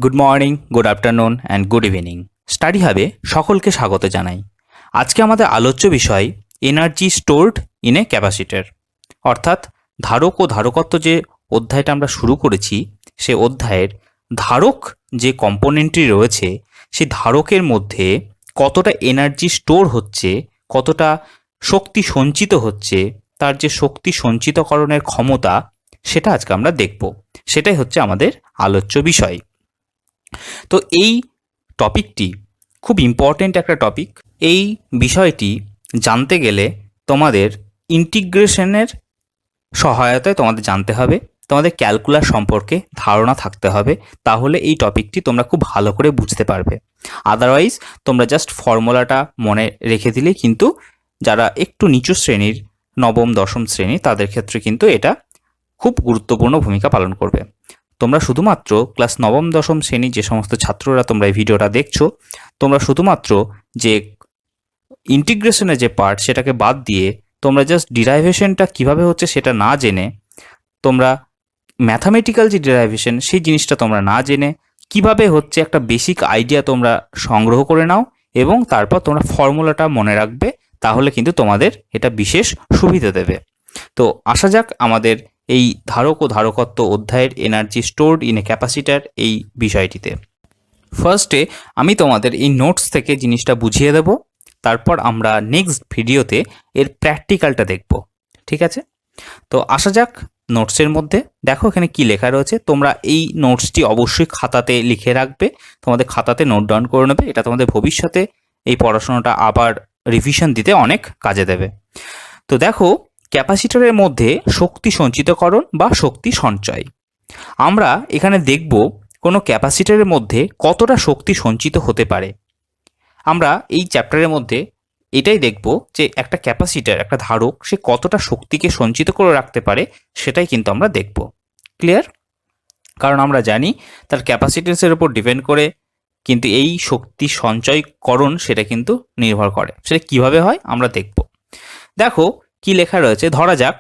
Good morning, good afternoon and good evening. Study হাবে সকলকে স্বাগত জানাই। আজকে আমাদের আলোচ্য বিষয় energy stored in a capacitor, অর্থাৎ ধারক ও ধারকত্ব যে অধ্যায়টা আমরা শুরু করেছি, সে অধ্যায়ের ধারক যে কম্পোনেন্টটি রয়েছে, সেই ধারকের মধ্যে কতটা এনার্জি স্টোর হচ্ছে, কতটা শক্তি সঞ্চিত হচ্ছে, তার যে শক্তি সঞ্চিতকরণের ক্ষমতা, সেটা আজকে আমরা দেখব। সেটাই হচ্ছে আমাদের আলোচ্য বিষয়। তো এই টপিকটি খুব ইম্পর্টেন্ট একটা টপিক। এই বিষয়টি জানতে গেলে তোমাদের ইন্টিগ্রেশনের সহায়তায় তোমাদের জানতে হবে, তোমাদের ক্যালকুলাস সম্পর্কে ধারণা থাকতে হবে, তাহলে এই টপিকটি তোমরা খুব ভালো করে বুঝতে পারবে। আদারওয়াইজ তোমরা জাস্ট ফর্মুলাটা মনে রেখে দিলেই কিন্তু যারা একটু নিচু শ্রেণীর, নবম দশম শ্রেণী, তাদের ক্ষেত্রে কিন্তু এটা খুব গুরুত্বপূর্ণ ভূমিকা পালন করবে। তোমরা শুধুমাত্র ক্লাস নবম দশম শ্রেণীর যে সমস্ত ছাত্ররা তোমরা এই ভিডিওটা দেখছো, তোমরা শুধুমাত্র যে ইন্টিগ্রেশনের যে পার্ট সেটাকে বাদ দিয়ে তোমরা জাস্ট ডিরাইভেশনটা কিভাবে হচ্ছে সেটা না জেনে, তোমরা ম্যাথামেটিক্যাল যে ডিরাইভেশন সেই জিনিসটা তোমরা না জেনে কিভাবে হচ্ছে একটা বেসিক আইডিয়া তোমরা সংগ্রহ করে নাও এবং তারপর তোমরা ফর্মুলাটা মনে রাখবে, তাহলে কিন্তু তোমাদের এটা বিশেষ সুবিধা দেবে। তো আসা যাক আমাদের এই ধারক ও ধারকত্ব অধ্যায়ের energy stored in A capacitor এই বিষয়টিতে। ফার্স্টে আমি তোমাদের এই নোটস থেকে জিনিসটা বুঝিয়ে দেব, তারপর আমরা নেক্সট ভিডিওতে এর প্র্যাকটিক্যালটা দেখব। ঠিক আছে? তো আসা যাক নোটসের মধ্যে। দেখো এখানে কি লেখা রয়েছে, তোমরা এই নোটসটি অবশ্যই খাতাতে লিখে রাখবে, তোমাদের খাতাতে নোট ডাউন করে নেবে। এটা তোমাদের ভবিষ্যতে এই পড়াশোনাটা আবার রিভিশন দিতে অনেক কাজে দেবে। তো দেখো, ক্যাপাসিটরের মধ্যে শক্তি সঞ্চিতকরণ বা শক্তি সঞ্চয়। আমরা এখানে দেখব কোনো ক্যাপাসিটরের মধ্যে কতটা শক্তি সঞ্চিত হতে পারে। আমরা এই চ্যাপ্টারের মধ্যে এটাই দেখব যে একটা ক্যাপাসিটর, একটা ধারক, সে কতটা শক্তিকে সঞ্চিত করে রাখতে পারে, সেটাই কিন্তু আমরা দেখব। ক্লিয়ার? কারণ আমরা জানি তার ক্যাপাসিটেন্সের উপর ডিপেন্ড করে কিন্তু এই শক্তি সঞ্চয়করণ সেটা কিন্তু নির্ভর করে। সেটা কিভাবে হয় আমরা দেখব। দেখো কি লেখা রয়েছে, ধরা যাক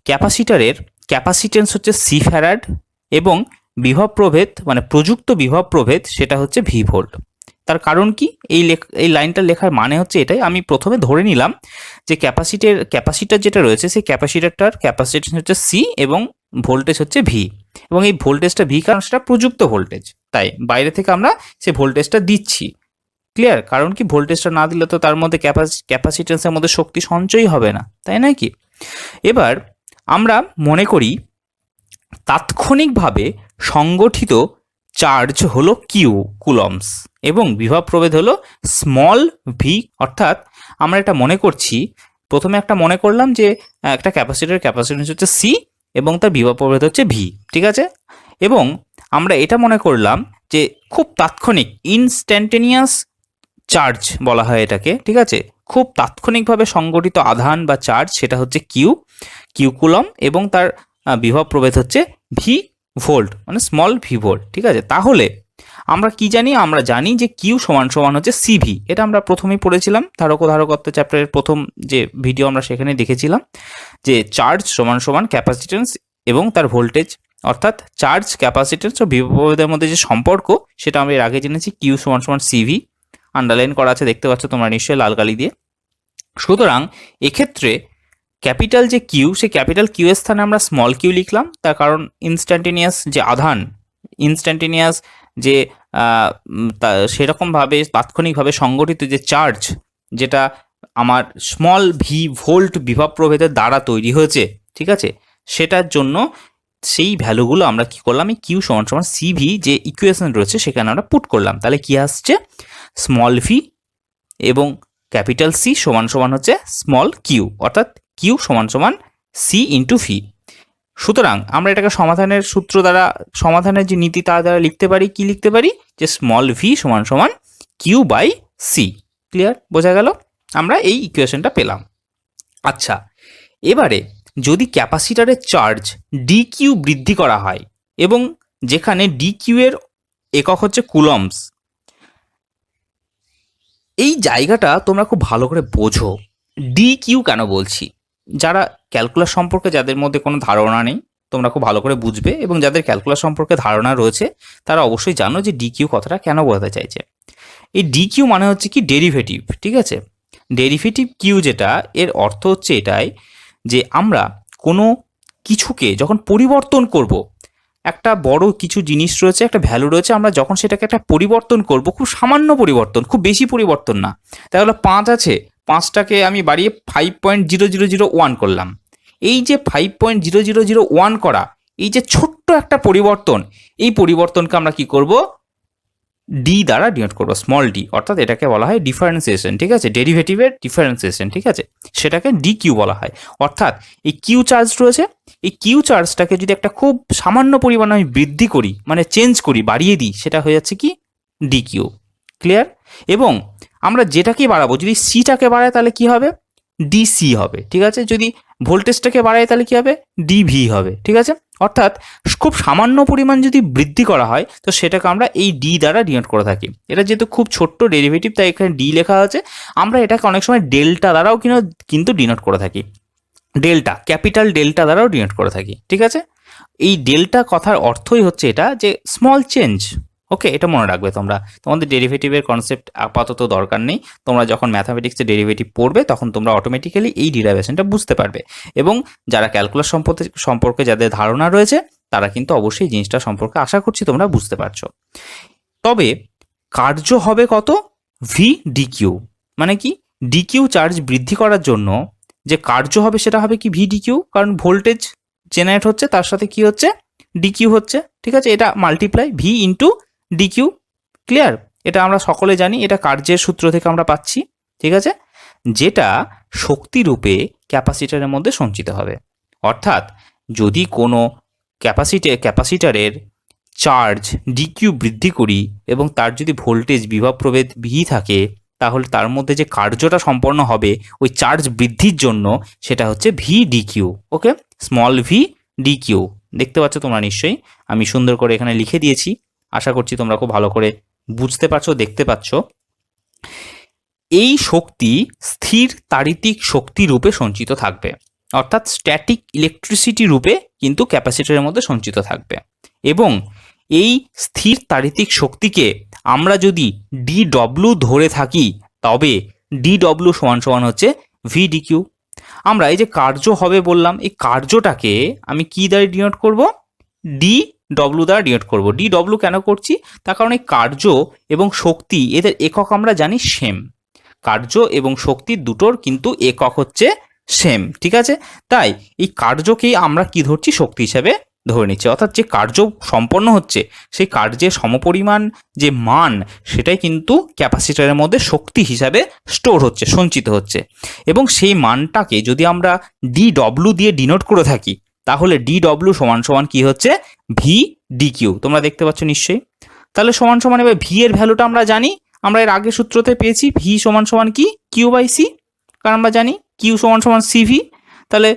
ক্যাপাসিটরের ক্যাপাসিটেন্স হচ্ছে সি ফ্যারাড এবং বিভব প্রভেদ মানে প্রযুক্ত বিভব প্রভেদ সেটা হচ্ছে ভি ভোল্ট। তার কারণ কি, এই লাইনটা লেখার মানে হচ্ছে এটাই। আমি প্রথমে ধরে নিলাম যে ক্যাপাসিটার যেটা রয়েছে সেই ক্যাপাসিটারটার ক্যাপাসিটেন্স হচ্ছে সি এবং ভোল্টেজ হচ্ছে ভি, এবং এই ভোল্টেজটা ভি কারণ সেটা প্রযুক্ত ভোল্টেজ, তাই বাইরে থেকে আমরা সেই ভোল্টেজটা দিচ্ছি। ক্লিয়ার? কারণ কি, ভোল্টেজটা না দিলে তো তার মধ্যে ক্যাপাসিটেন্সের মধ্যে শক্তি সঞ্চয়ই হবে না, তাই নয় কি? এবার আমরা মনে করি তাৎক্ষণিকভাবে সংগঠিত চার্জ হলো কিউ কুলম্বস এবং বিভব প্রভেদ হলো স্মল ভি। অর্থাৎ আমরা এটা মনে করছি, প্রথমে একটা মনে করলাম যে একটা ক্যাপাসিটেন্স হচ্ছে সি এবং তার বিভব প্রভেদ হচ্ছে ভি। ঠিক আছে? এবং আমরা এটা মনে করলাম যে খুব তাৎক্ষণিক, ইনস্ট্যান্টেনিয়াস চার্জ বলা হয় এটাকে। ঠিক আছে? খুব তাৎক্ষণিকভাবে সংগঠিত আধান বা চার্জ সেটা হচ্ছে কিউ কুলম এবং তার বিভব প্রভেদ হচ্ছে ভি ভোল্ট, মানে স্মল ভি ভোল্ট। ঠিক আছে? তাহলে আমরা কি জানি, আমরা জানি যে কিউ সমান সমান হচ্ছে সিভি। এটা আমরা প্রথমেই পড়েছিলাম ধারক ও ধারকত্ব চ্যাপ্টারের প্রথম যে ভিডিও আমরা সেখানে দেখেছিলাম যে চার্জ সমান সমান ক্যাপাসিটেন্স এবং তার ভোল্টেজ, অর্থাৎ চার্জ, ক্যাপাসিটেন্স ও বিভব প্রভেদের মধ্যে যে সম্পর্ক সেটা আমরা এর আগে জেনেছি। কিউ সমান সমান সিভি, আন্ডারলাইন করা আছে, দেখতে পাচ্ছ তোমরা নিশ্চয়ই লাল কালি দিয়ে। সুতরাং এক্ষেত্রে ক্যাপিটাল যে কিউ, সেই ক্যাপিটাল কিউ এর স্থানে আমরা স্মল কিউ লিখলাম, তার কারণ ইনস্ট্যান্টেনিয়াস যে আধান, ইনস্ট্যান্টেনিয়াস যে সেরকমভাবে তাৎক্ষণিকভাবে সংগঠিত যে চার্জ, যেটা আমার স্মল ভি ভোল্ট বিভব প্রভেদের দ্বারা তৈরি হয়েছে, ঠিক আছে, সেটার জন্য সেই ভ্যালুগুলো আমরা কি করলাম, এই কিউ সমান সমান সিভি যে ইকুয়েশন রয়েছে সেখানে আমরা পুট করলাম। তাহলে কি আসছে, স্মল ভি এবং ক্যাপিটাল সি সমান সমান হচ্ছে স্মল কিউ, অর্থাৎ কিউ সমান সমান সি ইন্টু ভি। সুতরাং আমরা এটাকে সমাধানের সূত্র দ্বারা, সমাধানের যে নীতি তা দ্বারা লিখতে পারি, কি লিখতে পারি, যে স্মল ভি সমান সমান কিউ বাই সি। ক্লিয়ার? বোঝা গেল? আমরা এই ইকুয়েশনটা পেলাম। আচ্ছা, এবারে যদি ক্যাপাসিটরের চার্জ ডি কিউ বৃদ্ধি করা হয় এবং যেখানে ডি কিউ এর একক হচ্ছে কুলম্বস, এই জায়গাটা তোমরা খুব ভালো করে বোঝো। ডি কিউ কেন বলছি, যারা ক্যালকুলাস সম্পর্কে যাদের মধ্যে কোনো ধারণা নেই তোমরা খুব ভালো করে বুঝবে, এবং যাদের ক্যালকুলাস সম্পর্কে ধারণা রয়েছে তারা অবশ্যই জানো যে ডিকিউ কথাটা কেন বোঝাতে চাইছে। এই ডিকিউ মানে হচ্ছে কি ডেরিভেটিভ, ঠিক আছে। ডেরিভেটিভ কিউ যেটা, এর অর্থ হচ্ছে এটাই যে আমরা কোনো কিছুকে যখন পরিবর্তন করব, একটা বড় কিছু জিনিস রয়েছে, একটা ভ্যালু রয়েছে, আমরা যখন সেটাকে একটা পরিবর্তন করব, খুব সামান্য পরিবর্তন, খুব বেশি পরিবর্তন না, তাহলে 5 আছে, 5টাকে আমি বাড়িয়ে 5.0001 করলাম। এই যে 5.0001 করা, এই যে ছোট্ট একটা পরিবর্তন, এই পরিবর্তনকে আমরা কি করব, ডি দ্বারা ডিনোট করবো, স্মল ডি, অর্থাৎ এটাকে বলা হয় ডিফারেন্সিয়েশন, ঠিক আছে, ডেরিভেটিভের ডিফারেন্সিয়েশন, ঠিক আছে, সেটাকে ডি কিউ বলা হয়। অর্থাৎ এই কিউ চার্জ রয়েছে, এই কিউ চার্জটাকে যদি একটা খুব সামান্য পরিমাণে আমি বৃদ্ধি করি, মানে চেঞ্জ করি, বাড়িয়ে দিই, সেটা হয়ে যাচ্ছে কি ডি কিউ। ক্লিয়ার? এবং আমরা যেটাকে বাড়াবো, যদি সিটাকে বাড়াই তাহলে কি হবে, ডিসি হবে, ঠিক আছে। যদি ভোল্টেজটাকে বাড়াই তাহলে কি হবে, ডিভি হবে, ঠিক আছে। অর্থাৎ খুব সামান্য পরিমাণ যদি বৃদ্ধি করা হয় তো সেটাকে আমরা এই ডি দ্বারা ডিনোট করে থাকি। এটা যেহেতু খুব ছোট্ট ডেরিভেটিভ তাই এখানে ডি লেখা আছে। আমরা এটাকে অনেক সময় ডেল্টা দ্বারাও কিন্তু ডিনোট করে থাকি, ডেল্টা, ক্যাপিটাল ডেল্টা দ্বারাও ডিনোট করে থাকি, ঠিক আছে। এই ডেল্টা কথার অর্থই হচ্ছে এটা যে স্মল চেঞ্জ। ওকে, এটা মনে রাখবে তোমরা, তোমাদের ডেরিভেটিভের কনসেপ্ট আপাতত দরকার নেই, তোমরা যখন ম্যাথামেটিক্সে ডেরিভেটিভ পড়বে তখন তোমরা অটোমেটিক্যালি এই ডিরাইভেশনটা বুঝতে পারবে। এবং যারা ক্যালকুলাস সম্পর্কে যাদের ধারণা রয়েছে তারা কিন্তু অবশ্যই জিনিসটা সম্পর্কে আশা করছি তোমরা বুঝতে পারছো। তবে কার্য হবে কত, ভি ডিকিউ, মানে কি ডিকিউ চার্জ বৃদ্ধি করার জন্য যে কার্য হবে সেটা হবে কি ভি ডিকিউ, কারণ ভোল্টেজ জেনারেট হচ্ছে, তার সাথে কি হচ্ছে, ডিকিউ হচ্ছে, ঠিক আছে। এটা multiply V into DQ. Clear? এটা আমরা সকলে জানি, এটা কার্যের সূত্র থেকে আমরা পাচ্ছি, ঠিক আছে, যেটা শক্তিরূপে ক্যাপাসিটারের মধ্যে সঞ্চিত হবে। অর্থাৎ যদি কোনো ক্যাপাসিটারের চার্জ ডিকিউ বৃদ্ধি করি এবং তার যদি ভোল্টেজ বিভব প্রভেদ ভি থাকে, তাহলে তার মধ্যে যে কার্যটা সম্পন্ন হবে ওই চার্জ বৃদ্ধির জন্য সেটা হচ্ছে ভি ডিকিউ। ওকে, স্মল ভি ডিকিউ দেখতে পাচ্ছ তোমরা নিশ্চয়ই, আমি সুন্দর করে এখানে লিখে দিয়েছি, আশা করছি তোমরা খুব ভালো করে বুঝতে পারছো, দেখতে পাচ্ছ। এই শক্তি স্থির তাড়িতিক শক্তি রূপে সঞ্চিত থাকবে, অর্থাৎ স্ট্যাটিক ইলেকট্রিসিটি রূপে কিন্তু ক্যাপাসিটরের মধ্যে সঞ্চিত থাকবে। এবং এই স্থির তাড়িতিক শক্তিকে আমরা যদি ডি ডব্লিউ ধরে থাকি, তবে ডি ডব্লিউ সমান সমান হচ্ছে ভি ডিকিউ। আমরা এই যে কার্য হবে বললাম, এই কার্যটাকে আমি কি দ্বারা ডিনোট করব, ডি ডব্লিউ দ্বারা ডিনোট করব। ডি ডব্লিউ কেন করছি, তার কারণ এই কার্য এবং শক্তি এদের একক আমরা জানি সেম, কার্য এবং শক্তি দুটোর কিন্তু একক হচ্ছে সেম, ঠিক আছে। তাই এই কার্যকেই আমরা কি ধরছি, শক্তি হিসাবে ধরে নিচ্ছি। অর্থাৎ যে কার্য সম্পন্ন হচ্ছে সেই কার্যের সমপরিমাণ যে মান সেটাই কিন্তু ক্যাপাসিটরের মধ্যে শক্তি হিসাবে স্টোর হচ্ছে, সঞ্চিত হচ্ছে। এবং সেই মানটাকে যদি আমরা ডি ডব্লিউ দিয়ে ডিনোট করে থাকি, তাহলে ডি ডব্লিউ সমান সমান কি হচ্ছে, ভি ডিকিউ। তোমরা দেখতে পাচ্ছ নিশ্চয়ই। তাহলে সমান সমান, এবার ভি এর ভ্যালুটা আমরা জানি, আমরা এর আগের সূত্রতে পেয়েছি, ভি সমান সমান কি, কিউ বাই সি, কারণ আমরা জানি কিউ সমান সমান সিভি, তাহলে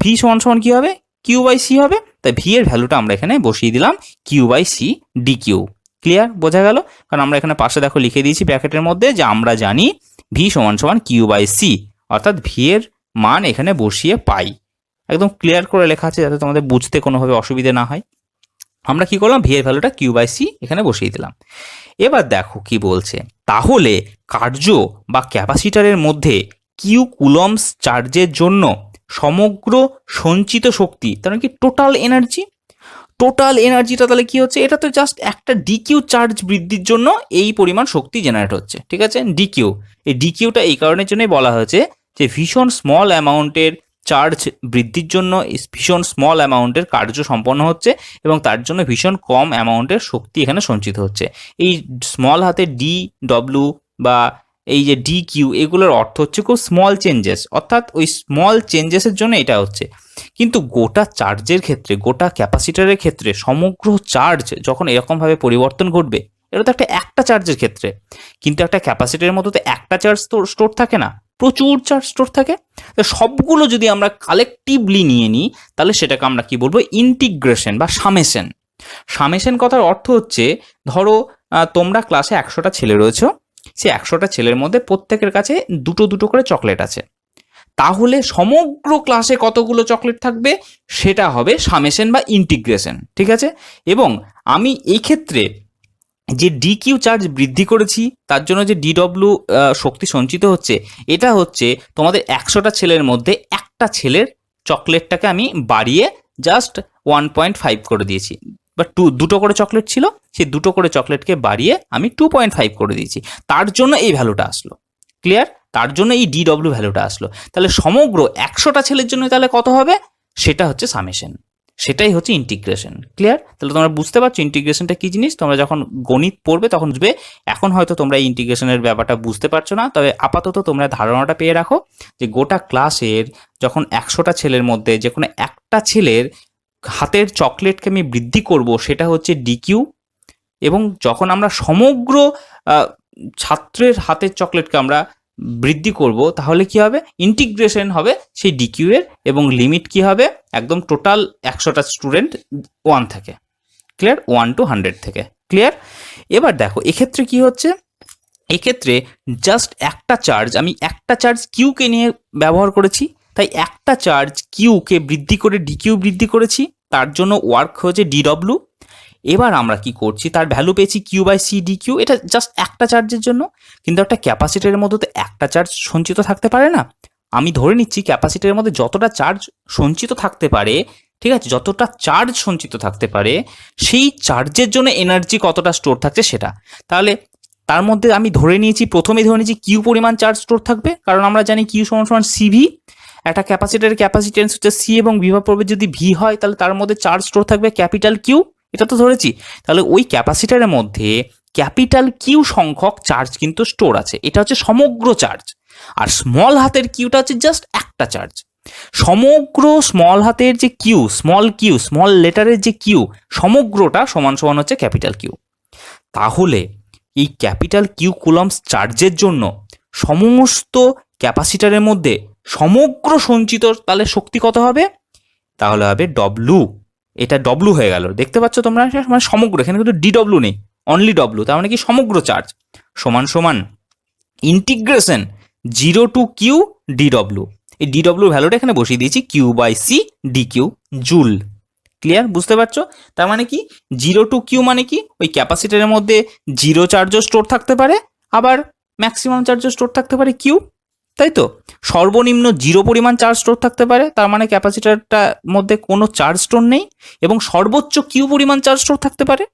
ভি সমান সমান কি হবে, কিউ বাই সি হবে। তাই ভি এর ভ্যালুটা আমরা এখানে বসিয়ে দিলাম q by c d q. Clear? বোঝা গেল? কারণ আমরা এখানে পাশে দেখো লিখে দিয়েছি ব্র্যাকেটের মধ্যে যে আমরা জানি ভি সমান সমান কিউ বাই সি, অর্থাৎ ভি এর মান এখানে বসিয়ে পাই। একদম ক্লিয়ার করে লেখা আছে যাতে তোমাদের বুঝতে কোনোভাবে অসুবিধা না হয়। আমরা কি করলাম, ভি এর ভ্যালুটা কিউ বাই সি এখানে বসিয়ে দিলাম। এবার দেখো কি বলছে, তাহলে কার্য বা ক্যাপাসিটারের মধ্যে কিউ কুলম্বস চার্জের জন্য সমগ্র সঞ্চিত শক্তি, তার মানে কি টোটাল এনার্জি, টোটাল এনার্জিটা তাহলে কি হচ্ছে, এটা তো জাস্ট একটা ডিকিউ চার্জ বৃদ্ধির জন্য এই পরিমাণ শক্তি জেনারেট হচ্ছে, ঠিক আছে। ডিকিউ, এই ডিকিউটা এই কারণের জন্যই বলা হয়েছে যে ভীষণ স্মল অ্যামাউন্টের চার্জ বৃদ্ধির জন্য ভীষণ স্মল অ্যামাউন্টের কার্য সম্পন্ন হচ্ছে এবং তার জন্য ভীষণ কম অ্যামাউন্টের শক্তি এখানে সঞ্চিত হচ্ছে। এই স্মল হাতে ডি ডব্লিউ বা এই যে ডি কিউ, এগুলোর অর্থ হচ্ছে খুব স্মল চেঞ্জেস, অর্থাৎ ওই স্মল চেঞ্জেসের জন্য এটা হচ্ছে। কিন্তু গোটা চার্জের ক্ষেত্রে, গোটা ক্যাপাসিটারের ক্ষেত্রে সমগ্র চার্জ যখন এরকমভাবে পরিবর্তন ঘটবে, এটা তো একটা চার্জের ক্ষেত্রে, কিন্তু একটা ক্যাপাসিটারের মতো তো একটা চার্জ স্টোর থাকে না, প্রচুর চার্জ স্টোর থাকে। তো সবগুলো যদি আমরা কালেকটিভলি নিয়ে নিই তাহলে সেটাকে আমরা কি বলবো, ইন্টিগ্রেশন বা সামেশন। সামেশন কথার অর্থ হচ্ছে, ধরো তোমরা ক্লাসে 100টা ছেলে রয়েছে, সে 100টা ছেলের মধ্যে প্রত্যেকের কাছে দুটো দুটো করে চকলেট আছে। তাহলে সমগ্র ক্লাসে কতগুলো চকলেট থাকবে সেটা হবে সামেশন বা ইন্টিগ্রেশন, ঠিক আছে। এবং আমি এই ক্ষেত্রে যে ডি কিউ চার্জ বৃদ্ধি করেছি তার জন্য যে ডিডব্লিউ শক্তি সঞ্চিত হচ্ছে, এটা হচ্ছে তোমাদের 100টা ছেলের মধ্যে একটা ছেলের চকলেটটাকে আমি বাড়িয়ে জাস্ট 1.5 করে দিয়েছি, বা দুটো করে চকলেট ছিল, সেই দুটো করে চকলেটকে বাড়িয়ে আমি 2.5 করে দিয়েছি, তার জন্য এই ভ্যালুটা আসলো। ক্লিয়ার? তার জন্য এই ডিডব্লিউ ভ্যালুটা আসলো। তাহলে সমগ্র 100টা ছেলের জন্য তাহলে কত হবে, সেটা হচ্ছে সামেশন, সেটাই হচ্ছে ইন্টিগ্রেশন। ক্লিয়ার? তাহলে তোমরা বুঝতে পারছো ইন্টিগ্রেশনটা কি জিনিস। তোমরা যখন গণিত পড়বে তখন বুঝবে। এখন হয়তো তোমরা এই ইন্টিগ্রেশনের ব্যাপারটা বুঝতে পারছো না, তবে আপাতত তোমরা ধারণাটা পেয়ে রাখো যে গোটা ক্লাসের যখন 100টা ছেলের মধ্যে যে কোনো একটা ছেলের হাতের চকলেটকে আমি বৃদ্ধি করব, সেটা হচ্ছে ডিকিউ। এবং যখন আমরা সমগ্র ছাত্রের হাতের চকলেটকে আমরা বৃদ্ধি করব, তাহলে কি হবে, ইন্টিগ্রেশন হবে সেই ডিকিউ এর, এবং লিমিট কি হবে, একদম টোটাল 100টা স্টুডেন্ট 1 থেকে। ক্লিয়ার? 1 to 100 থেকে। ক্লিয়ার? এবার দেখো এক্ষেত্রে কি হচ্ছে, এক্ষেত্রে জাস্ট একটা চার্জ, আমি একটা চার্জ কিউকে নিয়ে ব্যবহার করেছি, তাই একটা চার্জ কিউকে বৃদ্ধি করে ডিকিউ বৃদ্ধি করেছি, তার জন্য ওয়ার্ক হচ্ছে ডিডব্লিউ। এবার আমরা কি করছি, তার ভ্যালু পেয়েছি q by c d q, এটা জাস্ট একটা চার্জের জন্য। কিন্তু একটা ক্যাপাসিটরের মধ্যে তো একটা চার্জ সঞ্চিত থাকতে পারে না। আমি ধরে নিচ্ছি ক্যাপাসিটরের মধ্যে যতটা চার্জ সঞ্চিত থাকতে পারে, ঠিক আছে, যতটা চার্জ সঞ্চিত থাকতে পারে, সেই চার্জের জন্য এনার্জি কতটা স্টোর থাকছে সেটা। তাহলে তার মধ্যে আমি ধরে নিয়েছি, প্রথমেই ধরে নিয়েছি কিউ পরিমাণ চার্জ স্টোর থাকবে, কারণ আমরা জানি কিউ সমান সমান সিভি। একটা ক্যাপাসিটরের ক্যাপাসিটেন্স হচ্ছে সি এবং বিভব প্রভেদ যদি ভি হয়, তাহলে তার মধ্যে চার্জ স্টোর থাকবে ক্যাপিটাল কিউ, এটা তো ধরেছি। তাহলে ওই ক্যাপাসিটরের মধ্যে ক্যাপিটাল কিউ সংখ্যক চার্জ কিন্তু স্টোর আছে, এটা হচ্ছে সমগ্র চার্জ। আর স্মল হাতের কিউটা হচ্ছে জাস্ট একটা চার্জ। সমগ্র স্মল হাতের যে কিউ, স্মল লেটারের যে কিউ, সমগ্রটা সমান সমান হচ্ছে ক্যাপিটাল কিউ। তাহলে এই ক্যাপিটাল কিউ কুলম্বস চার্জের জন্য সমস্ত ক্যাপাসিটরের মধ্যে সমগ্র সঞ্চিত তাহলে শক্তি কত হবে, তাহলে হবে ডব্লু। এটা ডব্লু হয়ে গেল, দেখতে পাচ্ছ তোমরা, মানে সমগ্র, এখানে কিন্তু ডিডব্লু নেই, অনলি ডব্লু, তার মানে কি সমগ্র চার্জ সমান সমান ইন্টিগ্রেশন 0 to কিউ ডিডব্লু। এই ডিডব্লু ভ্যালুটা এখানে বসিয়ে দিয়েছি q by c d q joule. Clear? বুঝতে পারছো? তার মানে কি 0 to কিউ মানে কি, ওই ক্যাপাসিটরের মধ্যে 0 চার্জও স্টোর থাকতে পারে, আবার ম্যাক্সিমাম চার্জও স্টোর থাকতে পারে কিউ, তাই তো। সর্বনিম্ন 0 পরিমাণ চার্জ স্টোর থাকতে পারে, তার মানে ক্যাপাসিটরটার মধ্যে কোনো চার্জ স্টোর নেই, এবং সর্বোচ্চ কিউ পরিমাণ চার্জ স্টোর থাকতে পারে।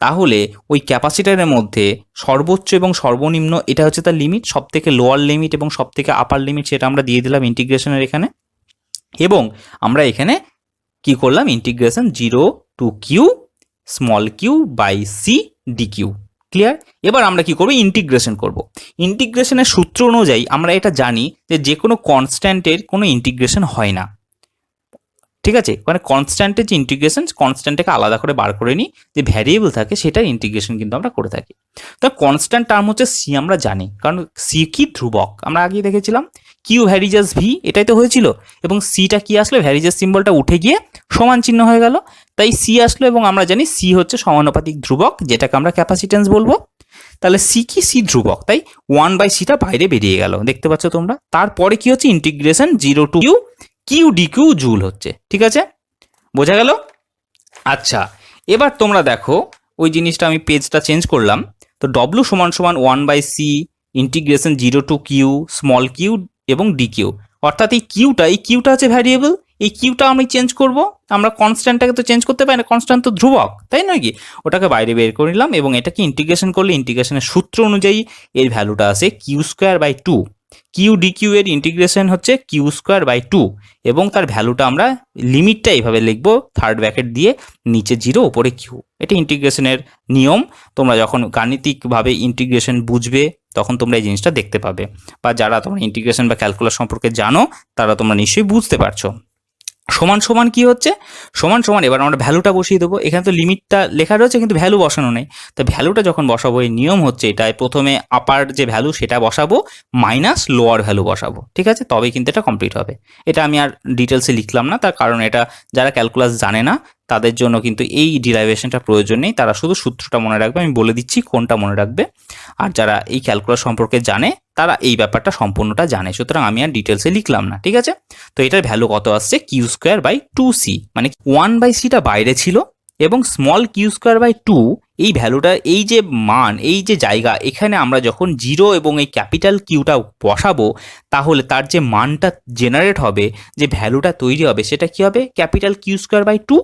তাহলে ওই ক্যাপাসিটরের মধ্যে সর্বোচ্চ এবং সর্বনিম্ন, এটা হচ্ছে তার লিমিট, সব থেকে লোয়ার লিমিট এবং সব থেকে আপার লিমিট, সেটা আমরা দিয়ে দিলাম ইন্টিগ্রেশনের এখানে। এবং আমরা এখানে কি করলাম, integration 0 to Q small q by c d q. Clear? এবার আমরা কি করব, ইন্টিগ্রেশন করব। ইন্টিগ্রেশনের সূত্র অনুযায়ী আমরা এটা জানি যে কোনো কনস্ট্যান্টের কোনো ইন্টিগ্রেশন হয় না, ঠিক আছে। মানে কনস্ট্যান্টের যে ইন্টিগ্রেশন, কনস্ট্যান্টটাকে আলাদা করে বার করে নিই, যে ভ্যারিয়েবল থাকে সেটার ইন্টিগ্রেশন কিন্তু আমরা করে থাকি। তো কনস্ট্যান্ট টার্ম হচ্ছে সি, আমরা জানি, কারণ সি কি ধ্রুবক, আমরা আগেই দেখেছিলাম কিউ ভ্যারিজাস ভি, এটাই তো হয়েছিল। এবং সিটা কি আসলো, ভ্যারিজাস সিম্বলটা উঠে গিয়ে সমান চিহ্ন হয়ে গেল, তাই সি আসলো। এবং আমরা জানি সি হচ্ছে সমানুপাতিক ধ্রুবক, যেটাকে আমরা ক্যাপাসিটেন্স বলবো। তাহলে সি কি, সি ধ্রুবক, তাই 1/সিটা বাইরে বেরিয়ে গেল, দেখতে পাচ্ছ তোমরা। তারপরে কি হচ্ছে, integration 0 to q q d q joule হচ্ছে, ঠিক আছে, বোঝা গেল? আচ্ছা, এবার তোমরা দেখো ওই জিনিসটা, আমি পেজটা চেঞ্জ করলাম। তো ডব্লু সমান সমান 1/সি integration 0 to Q small Q এবং ডি কিউ, অর্থাৎ এই কিউটা হচ্ছে ভ্যারিয়েবল, এই কিউটা আমি চেঞ্জ করব। আমরা কনস্ট্যান্টটাকে তো চেঞ্জ করতে পারি না, কনস্ট্যান্ট তো ধ্রুবক, তাই নয় কি, ওটাকে বাইরে বের করে নিলাম। এবং এটাকে ইন্টিগ্রেশন করলে ইন্টিগ্রেশনের সূত্র অনুযায়ী এর ভ্যালুটা আসে q square by 2। Q d q এর ইন্টিগ্রেশন হচ্ছে কিউ স্কোয়ার বাই 2, এবং তার ভ্যালুটা আমরা লিমিটটা এইভাবে লিখবো, থার্ড ব্র্যাকেট দিয়ে, নিচে 0 ওপরে কিউ। এটা ইন্টিগ্রেশনের নিয়ম। তোমরা যখন গাণিতিকভাবে ইন্টিগ্রেশন বুঝবে তখন তোমরা এই জিনিসটা দেখতে পাবে, বা যারা তোমরা ইন্টিগ্রেশন বা ক্যালকুলাস সম্পর্কে জানো তারা তোমরা নিশ্চয়ই বুঝতে পারছো। সমান সমান কি হচ্ছে, সমান সমান, এবার আমরা ভ্যালুটা বসিয়ে দেবো। এখানে তো লিমিটটা লেখা রয়েছে কিন্তু ভ্যালু বসানো নেই, তো ভ্যালুটা যখন বসাবো, এই নিয়ম হচ্ছে এটাই, প্রথমে আপার যে ভ্যালু সেটা বসাবো, মাইনাস লোয়ার ভ্যালু বসাবো, ঠিক আছে, তবেই কিন্তু এটা কমপ্লিট হবে। এটা আমি আর ডিটেলসে লিখলাম না, তার কারণ এটা যারা ক্যালকুলাস জানে না তাদের জন্য কিন্তু এই ডিরাইভেশনটা প্রয়োজন নেই, তারা শুধু সূত্রটা মনে রাখবে, আমি বলে দিচ্ছি কোনটা মনে রাখবে। আর যারা এই ক্যালকুলাস সম্পর্কে জানে তারা এই ব্যাপারটা সম্পূর্ণটা জানে, সুতরাং আমি আর ডিটেলসে লিখলাম না, ঠিক আছে। তো এটার ভ্যালু কত আসছে, কিউ স্কোয়ার বাই 2c, মানে 1/c বাইরে ছিল এবং স্মল কিউ স্কোয়ার বাই 2 এই ভ্যালুটা, এই যে মান, এই যে জায়গা, এখানে আমরা যখন 0 এবং এই ক্যাপিটাল কিউটা বসাবো তাহলে তার যে মানটা জেনারেট হবে, যে ভ্যালুটা তৈরি হবে, সেটা কি হবে, ক্যাপিটাল কিউ স্কোয়ার বাই 2।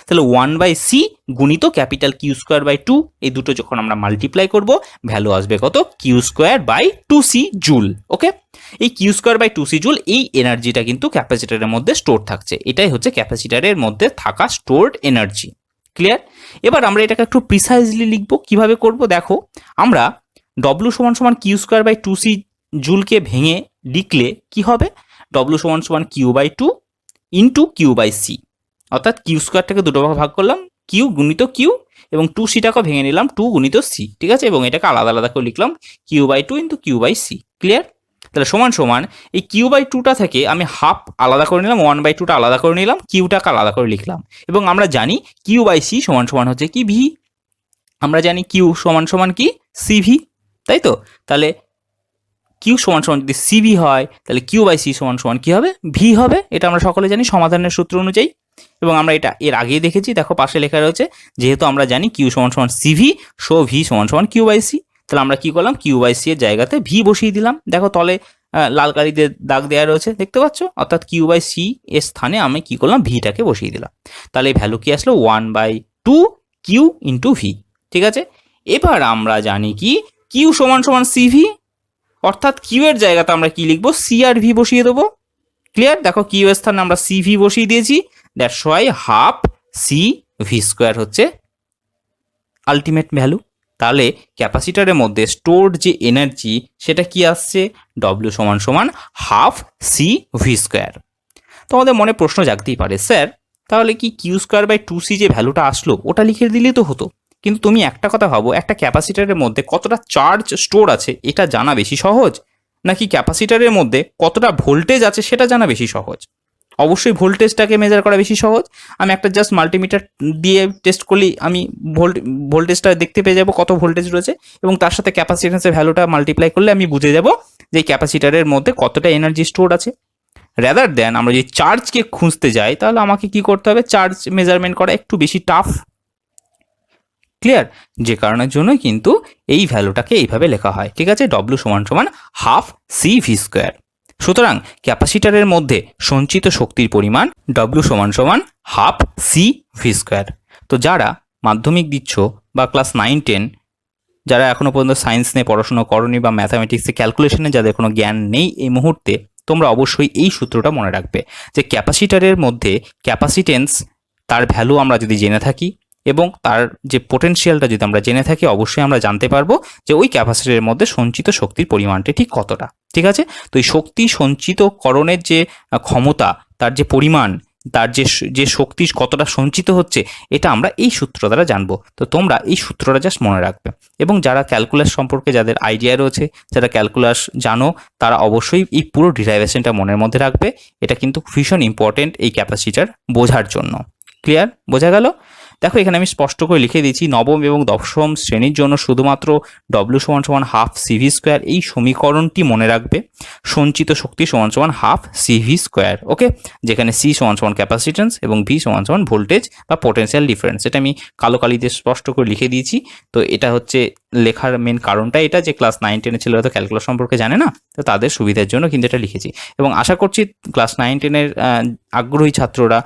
তাহলে 1/c গুণিত ক্যাপিটাল কিউ স্কোয়ার বাই 2, এই দুটো যখন আমরা মাল্টিপ্লাই করব ভ্যালু আসবে কত, Q square by 2c joule. Okay, এই Q square by 2c joule, এই এনার্জিটা কিন্তু ক্যাপাসিটারের মধ্যে স্টোর থাকছে, এটাই হচ্ছে ক্যাপাসিটারের মধ্যে থাকা স্টোরড এনার্জি। ক্লিয়ার? এবার আমরা এটাকে একটু প্রিসাইজলি লিখবো, কিভাবে করব দেখো, আমরা ডব্লু সমান সমান কিউ স্কোয়ার বাই 2c জুলকে ভেঙে লিখলে কি হবে, ডব্লু সমান সমান q by 2 into q by c, অর্থাৎ কিউ স্কোয়ারটাকে দুটো ভাগ করলাম, কিউ গুণিত কিউ, এবং 2c-টাকে ভেঙে নিলাম 2 গুণিত সি, ঠিক আছে, এবং এটাকে আলাদা আলাদা করে লিখলাম q by 2 into q by c. Clear? তাহলে সমান সমান এই কিউ বাই 2টা থেকে আমি হাফ আলাদা করে নিলাম, 1/2টা আলাদা করে নিলাম, কিউটাকে আলাদা করে লিখলাম, এবং আমরা জানি কিউ বাই সি সমান সমান হচ্ছে কি, ভি। আমরা জানি কিউ সমান সমান কি, সিভি, তাই তো? তাহলে কিউ সমান সমান যদি সিভি হয় তাহলে কিউ বাই সি সমান সমান কি হবে, ভি হবে। এটা আমরা সকলে জানি সমাধানের সূত্র অনুযায়ী, এবং আমরা এটা এর আগেই দেখেছি, দেখো পাশে লেখা রয়েছে, যেহেতু আমরা জানি কিউ সমান সমান সিভি, সো ভি সমান সমান কিউ বাই সি। তাহলে আমরা কি করলাম, কিউ বাই সি এর জায়গাতে ভি বসিয়ে দিলাম, দেখো তলে লাল কালি দিয়ে দাগ দেওয়া রয়েছে, দেখতে পাচ্ছ, অর্থাৎ কিউ বাই সি এর স্থানে আমি কি করলাম, ভিটাকে বসিয়ে দিলাম। তাহলে এই ভ্যালু কি আসলো, 1/2 কিউ ইন্টু ভি, ঠিক আছে। এবার আমরা জানি কি, কিউ সমান সমান সিভি, অর্থাৎ কিউ এর জায়গাতে আমরা কি লিখবো, সি আর ভি বসিয়ে দেবো। ক্লিয়ার? দেখো কিউ এর স্থানে আমরা সি ভি বসিয়ে দিয়েছি, that's why half c v square হচ্ছে আলটিমেট ভ্যালু। তাহলে ক্যাপাসিটারের মধ্যে স্টোরড যে এনার্জি সেটা কি আসছে, ডব্লিউ সমান সমান হাফ সি ভি স্কোয়ার। তোমাদের মনে প্রশ্ন জাগতেই পারে, স্যার তাহলে কি কিউ স্কোয়ার বাই 2c যে ভ্যালুটা আসলো ওটা লিখে দিলেই তো হতো, কিন্তু তুমি একটা কথা ভাবো, একটা ক্যাপাসিটারের মধ্যে কতটা চার্জ স্টোর আছে এটা জানা বেশি সহজ, নাকি ক্যাপাসিটারের মধ্যে কতটা ভোল্টেজ আছে সেটা জানা বেশি সহজ? অবশ্যই ভোল্টেজটাকে মেজার করা বেশি সহজ। আমি একটা জাস্ট মাল্টিমিটার দিয়ে টেস্ট করলেই আমি ভোল্টেজটা দেখতে পেয়ে যাবো কত ভোল্টেজ রয়েছে, এবং তার সাথে ক্যাপাসিটেন্সের ভ্যালুটা মাল্টিপ্লাই করলে আমি বুঝে যাব যে ক্যাপাসিটারের মধ্যে কতটা এনার্জি স্টোর আছে। রেদার দেন আমরা যদি চার্জকে খুঁজতে যাই তাহলে আমাকে কি করতে হবে, চার্জ মেজারমেন্ট করা একটু বেশি টাফ। ক্লিয়ার? যে কারণের জন্য কিন্তু এই ভ্যালুটাকে এইভাবে লেখা হয়, ঠিক আছে, ডব্লিউ সমান সমান হাফ সি ভি স্কোয়ার। সুতরাং ক্যাপাসিটারের মধ্যে সঞ্চিত শক্তির পরিমাণ ডব্লিউ সমান সমান হাফ সি ভি স্কোয়ার। তো যারা মাধ্যমিক দিচ্ছ বা ক্লাস 9-10, যারা এখনো পর্যন্ত সায়েন্স নিয়ে পড়াশোনা করনি বা ম্যাথামেটিক্সে ক্যালকুলেশনে যাদের কোনো জ্ঞান নেই এই মুহূর্তে, তোমরা অবশ্যই এই সূত্রটা মনে রাখবে যে ক্যাপাসিটারের মধ্যে ক্যাপাসিটেন্স, তার ভ্যালু আমরা যদি জেনে থাকি এবং তার যে পোটেনশিয়ালটা যদি আমরা জেনে থাকি, অবশ্যই আমরা জানতে পারবো যে ওই ক্যাপাসিটরের মধ্যে সঞ্চিত শক্তির পরিমাণটা ঠিক কতটা, ঠিক আছে। তো এই শক্তি সঞ্চিতকরণের যে ক্ষমতা, তার যে পরিমাণ, তার যে শক্তি কতটা সঞ্চিত হচ্ছে, এটা আমরা এই সূত্র দ্বারা জানবো। তো তোমরা এই সূত্রটা জাস্ট মনে রাখবে, এবং যারা ক্যালকুলাস সম্পর্কে যাদের আইডিয়া রয়েছে, যারা ক্যালকুলাস জানো, তারা অবশ্যই এই পুরো ডিরাইভেশনটা মনের মধ্যে রাখবে। এটা কিন্তু ভীষণ ইম্পর্টেন্ট এই ক্যাপাসিটার বোঝার জন্য। ক্লিয়ার? বোঝা গেল? দেখো এখানে আমি স্পষ্ট করে লিখে দিয়েছি, নবম এবং দশম শ্রেণীর জন্য শুধুমাত্র ডব্লিউ সমান সমান হাফ সিভি স্কোয়ার এই সমীকরণটি মনে রাখবে, সঞ্চিত শক্তি সমান সমান হাফ সিভি স্কোয়ার। ওকে, যেখানে সি সমান সমান ক্যাপাসিটেন্স এবং ভি সমান সমান ভোল্টেজ বা পোটেনশিয়াল ডিফারেন্স। এটা আমি কালো কালিতে স্পষ্ট করে লিখে দিয়েছি। তো এটা হচ্ছে লেখার মেন কারণটা এটা, যে ক্লাস 9-10 ছেলেরা তো ক্যালকুলাস সম্পর্কে জানে না, তো তাদের সুবিধার জন্য কিন্তু এটা লিখেছি। এবং আশা করছি ক্লাস 9-10-এর আগ্রহী ছাত্ররা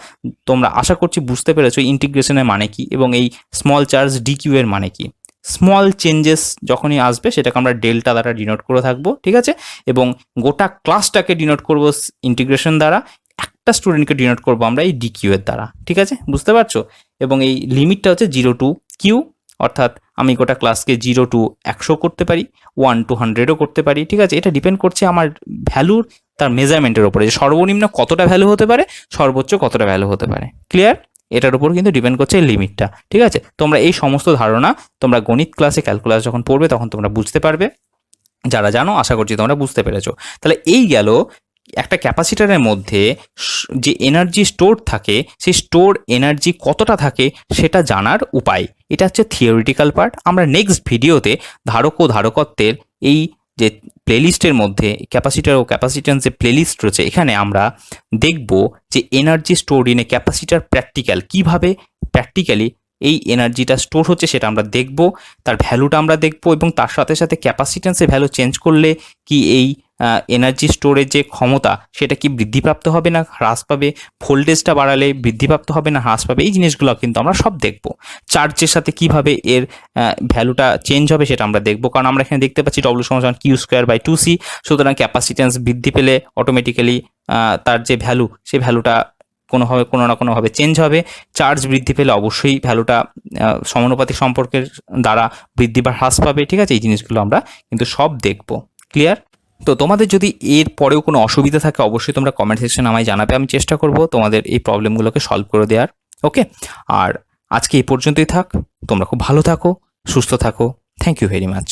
তোমরা আশা করছি বুঝতে পেরেছো ইন্টিগ্রেশনের মানে কি এবং এই স্মল চার্জ ডিকিউ এর মানে কি। স্মল চেঞ্জেস যখনই আসবে সেটাকে আমরা ডেল্টা দ্বারা ডিনোট করে থাকবো, ঠিক আছে, এবং গোটা ক্লাসটাকে ডিনোট করবো ইন্টিগ্রেশন দ্বারা, একটা স্টুডেন্টকে ডিনোট করবো আমরা এই ডিকিউ এর দ্বারা, ঠিক আছে, বুঝতে পারছো। এবং এই লিমিটটা হচ্ছে 0 to কিউ, অর্থাৎ আমি গোটা ক্লাসকে 0 to 100 করতে পারি, 1 to 100ও করতে পারি, ঠিক আছে। এটা ডিপেন্ড করছে আমার ভ্যালুর, তার মেজারমেন্টের উপরে, যে সর্বনিম্ন কতটা ভ্যালু হতে পারে, সর্বোচ্চ কতটা ভ্যালু হতে পারে। ক্লিয়ার? এটার উপর কিন্তু ডিপেন্ড করছে লিমিটটা, ঠিক আছে। তোমরা এই সমস্ত ধারণা তোমরা গণিত ক্লাসে ক্যালকুলাস যখন পড়বে তখন তোমরা বুঝতে পারবে। যারা জানো আশা করছি তোমরা বুঝতে পেরেছো। তাহলে এই গেল একটা ক্যাপাসিটারের মধ্যে যে এনার্জি স্টোর থাকে সেই স্টোর এনার্জি কতটা থাকে সেটা জানার উপায়। এটা হচ্ছে থিওরিটিক্যাল পার্ট। আমরা নেক্সট ভিডিওতে ধারক ও ধারকত্বের এই যে প্লেলিস্টের মধ্যে ক্যাপাসিটার ও ক্যাপাসিট্যান্স যে প্লেলিস্ট রয়েছে এখানে আমরা দেখব যে energy store in a capacitor practical, কীভাবে প্র্যাকটিক্যালি এই এনার্জিটা স্টোর হচ্ছে সেটা আমরা দেখব, তার ভ্যালুটা আমরা দেখব এবং তার সাথে সাথে ক্যাপাসিট্যান্সের ভ্যালু চেঞ্জ করলে কি এই এনার্জি স্টোরের যে ক্ষমতা সেটা কি বৃদ্ধিপ্রাপ্ত হবে না হ্রাস পাবে, ভোল্টেজটা বাড়ালে বৃদ্ধিপ্রাপ্ত হবে না হ্রাস পাবে, এই জিনিসগুলো কিন্তু আমরা সব দেখব। চার্জের সাথে কিভাবে এর ভ্যালুটা চেঞ্জ হবে সেটা আমরা দেখব, কারণ আমরা এখানে দেখতে পাচ্ছি ডব্লিউ সমান Q²/2C। সুতরাং ক্যাপাসিট্যান্স বৃদ্ধি পেলে অটোমেটিক্যালি তার যে ভ্যালু সেই ভ্যালুটা কোনো না কোনোভাবে চেঞ্জ হবে। চার্জ বৃদ্ধি পেলে অবশ্যই ভ্যালুটা সমানুপাতিক সম্পর্কের দ্বারা বৃদ্ধি বা হ্রাস পাবে। ঠিক আছে, এই জিনিসগুলো আমরা কিন্তু সব দেখব। ক্লিয়ার? তো তোমাদের যদি এর পরেও কোনো অসুবিধা থাকে অবশ্যই তোমরা কমেন্ট সেকশনে আমায় জানাবে, আমি চেষ্টা করব তোমাদের এই প্রবলেমগুলোকে সলভ করে দেওয়ার। ওকে, আর আজকে এই পর্যন্তই থাক। তোমরা খুব ভালো থাকো, সুস্থ থাকো। Thank you very much.